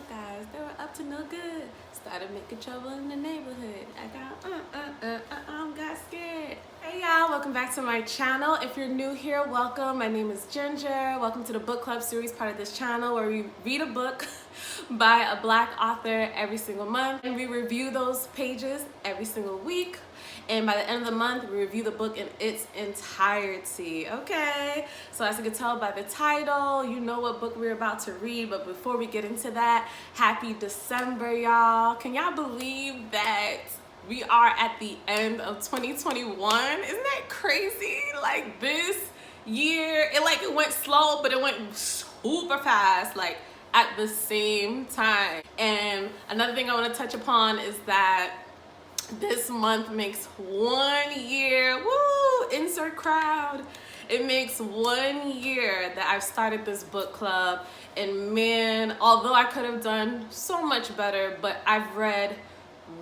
guys. They were up to no good. Started making trouble in the neighborhood. I got scared. Hey y'all, welcome back to my channel. If you're new here, welcome. My name is Ginger. Welcome to the book club series, part of this channel where we read a book by a Black author every single month, and we review those pages every single week. And by the end of the month, we review the book in its entirety, okay? So as you can tell by the title, you know what book we're about to read. But before we get into that, happy December, y'all. Can y'all believe that we are at the end of 2021? Isn't that crazy? Like, this year, it went slow, but it went super fast, like at the same time. And another thing I want to touch upon is that this month makes 1 year, woo, insert crowd. It makes 1 year that I've started this book club, and man, although I could have done so much better, but I've read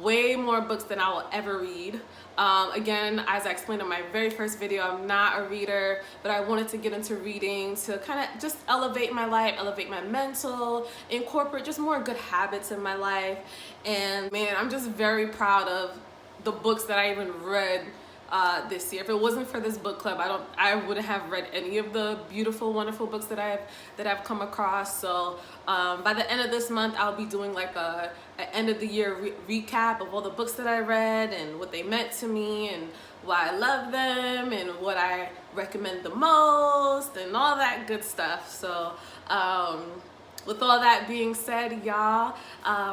way more books than I will ever read. Again, as I explained in my very first video, I'm not a reader, but I wanted to get into reading to kind of just elevate my life, elevate my mental, incorporate just more good habits in my life. And man, I'm just very proud of the books that I even read this year. If it wasn't for this book club, I wouldn't have read any of the beautiful, wonderful books that I've come across. So by the end of this month, I'll be doing like an end of the year recap of all the books that I read and what they meant to me and why I love them and what I recommend the most and all that good stuff. So with all that being said, y'all,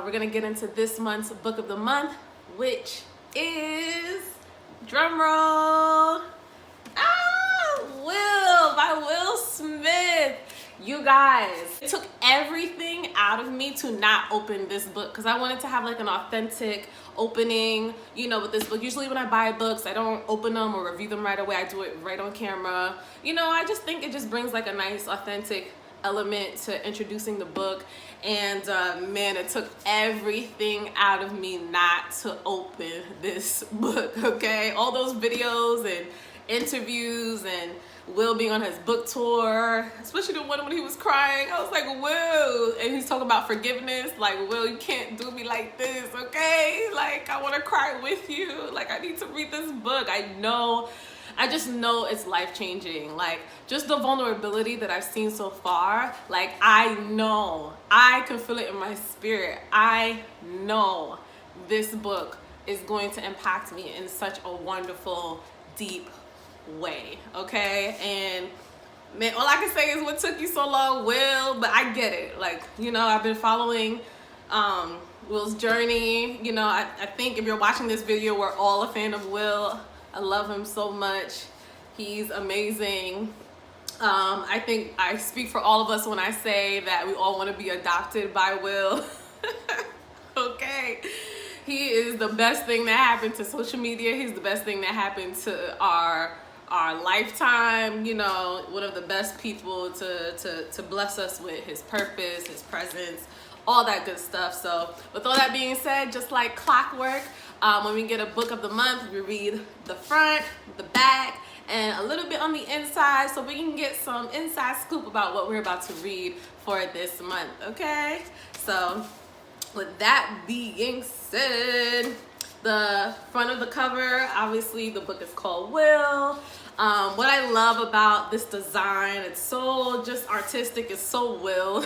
we're gonna get into this month's book of the month, which is, drum roll, Will by Will Smith. You guys, it took everything out of me to not open this book because I wanted to have like an authentic opening, you know, with this book. Usually when I buy books, I don't open them or review them right away. I do it right on camera. You know, I just think it just brings like a nice authentic element to introducing the book. And man, it took everything out of me not to open this book, okay? All those videos and interviews and Will being on his book tour, especially the one when he was crying. I was like, Will, and he's talking about forgiveness. Like, Will, you can't do me like this, okay? Like, I want to cry with you. Like, I need to read this book. I just know it's life-changing. Like, just the vulnerability that I've seen so far, like, I know, I can feel it in my spirit. I know this book is going to impact me in such a wonderful, deep way, okay? And man, all I can say is, what took you so long, Will? But I get it. Like, you know, I've been following Will's journey. You know, I think if you're watching this video, we're all a fan of Will. I love him so much. He's amazing. I think I speak for all of us when I say that we all want to be adopted by Will. Okay. He is the best thing that happened to social media. He's the best thing that happened to our lifetime. You know, one of the best people to bless us with his purpose, his presence, all that good stuff. So with all that being said, just like clockwork, when we get a book of the month, we read the front, the back, and a little bit on the inside so we can get some inside scoop about what we're about to read for this month, okay? So with that being said, the front of the cover, obviously the book is called Will. What I love about this design, it's so just artistic, it's so Will.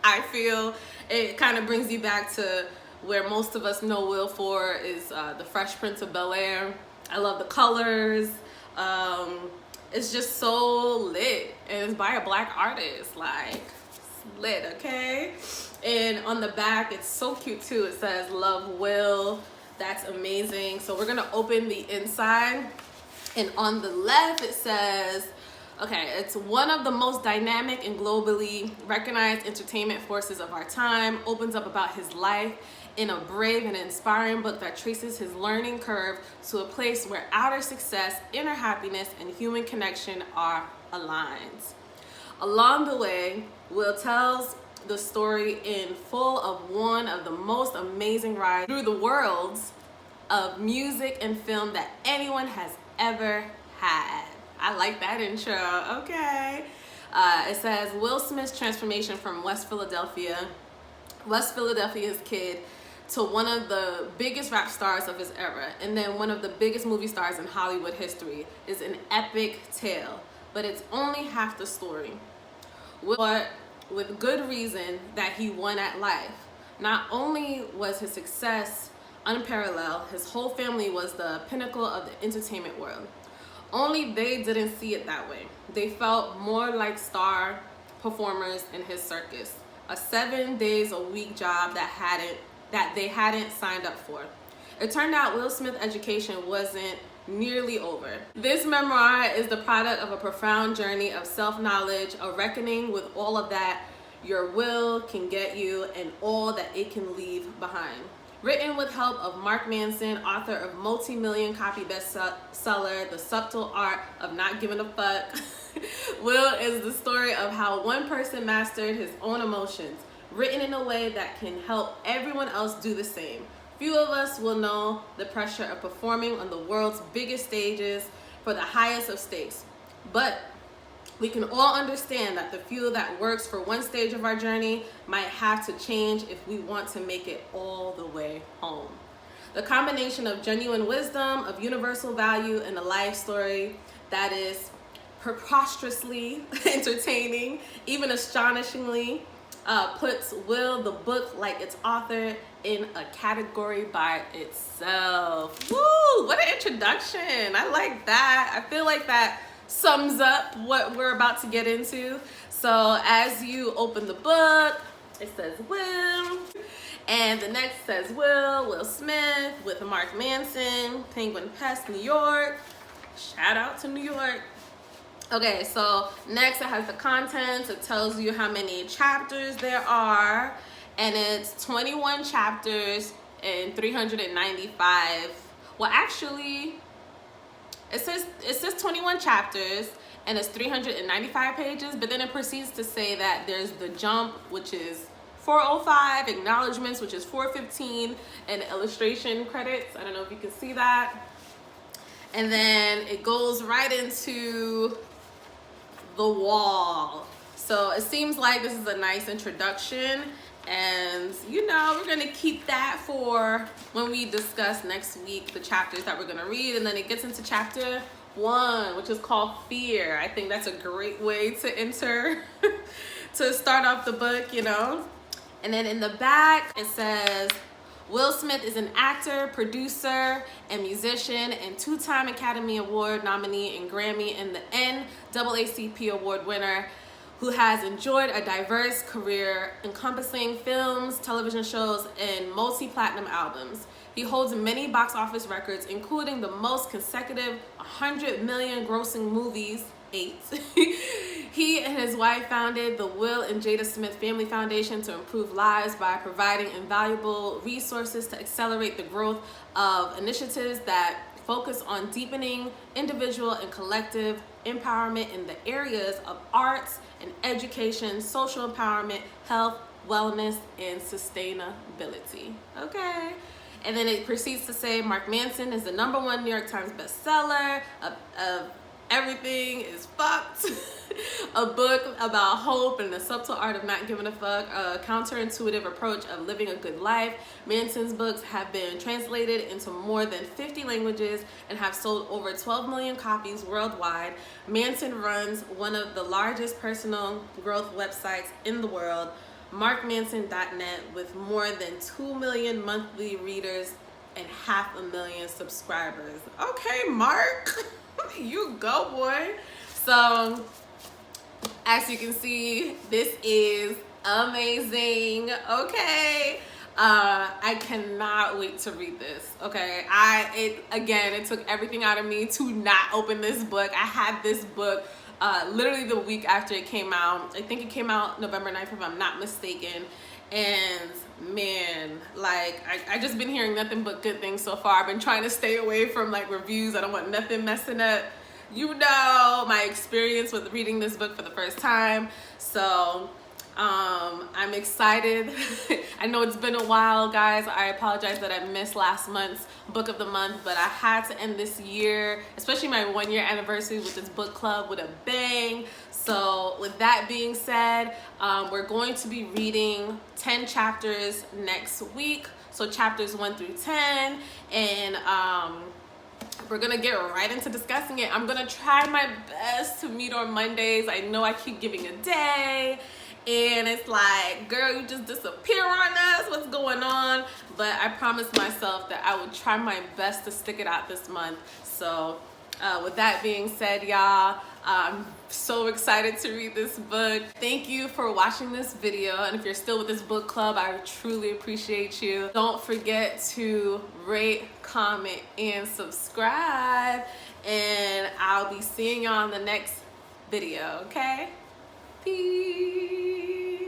I feel it kind of brings you back to where most of us know Will for, is the Fresh Prince of Bel-Air. I love the colors. It's just so lit, and it's by a Black artist. Like, it's lit, okay? And on the back, it's so cute too. It says "Love Will." That's amazing. So we're gonna open the inside, and on the left it says, okay, it's one of the most dynamic and globally recognized entertainment forces of our time. Opens up about his life in a brave and inspiring book that traces his learning curve to a place where outer success, inner happiness, and human connection are aligned. Along the way, Will tells the story in full of one of the most amazing rides through the worlds of music and film that anyone has ever had. I like that intro, okay. It says, Will Smith's transformation from West Philadelphia West Philadelphia's kid to one of the biggest rap stars of his era, and then one of the biggest movie stars in Hollywood history, is an epic tale, but it's only half the story. But with good reason that he won at life. Not only was his success unparalleled, his whole family was the pinnacle of the entertainment world. Only they didn't see it that way. They felt more like star performers in his circus, a 7 days a week job that they hadn't signed up for. It turned out Will Smith's education wasn't nearly over. This memoir is the product of a profound journey of self-knowledge, a reckoning with all of that your will can get you and all that it can leave behind. Written with help of Mark Manson, author of multi-million copy bestseller, The Subtle Art of Not Giving a Fuck, Will is the story of how one person mastered his own emotions, written in a way that can help everyone else do the same. Few of us will know the pressure of performing on the world's biggest stages for the highest of stakes, but we can all understand that the fuel that works for one stage of our journey might have to change if we want to make it all the way home. The combination of genuine wisdom, of universal value, and a life story that is preposterously entertaining, even astonishingly, puts Will the book, like its author, in a category by itself. Woo! What an introduction! I like that. I feel like that sums up what we're about to get into. So as you open the book, it says Will, and the next says Will Smith with Mark Manson, Penguin Pest, New York. Shout out to New York. Okay, so next it has the contents. It tells you how many chapters there are, and it's 21 chapters and 395. Well, actually, it says 21 chapters and it's 395 pages, but then it proceeds to say that there's the jump, which is 405, acknowledgments, which is 415, and illustration credits. I don't know if you can see that. And then it goes right into the wall. So it seems like this is a nice introduction, and you know, we're gonna keep that for when we discuss next week the chapters that we're gonna read. And then it gets into chapter 1, which is called Fear. I think that's a great way to enter to start off the book, you know. And then in the back it says Will Smith is an actor, producer, and musician, and 2-time Academy Award nominee and Grammy and the NAACP Award winner, who has enjoyed a diverse career encompassing films, television shows, and multi-platinum albums. He holds many box office records, including the most consecutive 100 million grossing movies, 8. He and his wife founded the Will and Jada Smith Family Foundation to improve lives by providing invaluable resources to accelerate the growth of initiatives that focus on deepening individual and collective empowerment in the areas of arts and education, social empowerment, health, wellness, and sustainability. Okay. And then it proceeds to say Mark Manson is the #1 New York Times bestseller of Everything is Fucked, a book about hope and the subtle art of not giving a fuck, a counterintuitive approach of living a good life. Manson's books have been translated into more than 50 languages and have sold over 12 million copies worldwide. Manson runs one of the largest personal growth websites in the world, markmanson.net, with more than 2 million monthly readers and 500,000 subscribers. Okay, Mark. You go, boy. So as you can see, this is amazing. Okay, I cannot wait to read this. Okay, it took everything out of me to not open this book. I had this book literally the week after it came out. I think it came out November 9th, if I'm not mistaken. And man, like I just been hearing nothing but good things so far. I've been trying to stay away from like reviews. I don't want nothing messing up, you know, my experience with reading this book for the first time. So I'm excited. I know it's been a while, guys. I apologize that I missed last month's book of the month, but I had to end this year, especially my 1-year anniversary with this book club, with a bang. So with that being said, we're going to be reading 10 chapters next week. So chapters 1 through 10, and we're gonna get right into discussing it. I'm gonna try my best to meet on Mondays. I know I keep giving a day, and it's like, girl, you just disappear on us. What's going on? But I promised myself that I would try my best to stick it out this month. So with that being said, y'all, I'm so excited to read this book. Thank you for watching this video, and if you're still with this book club, I truly appreciate you. Don't forget to rate, comment, and subscribe, and I'll be seeing y'all in the next video, okay? Peace.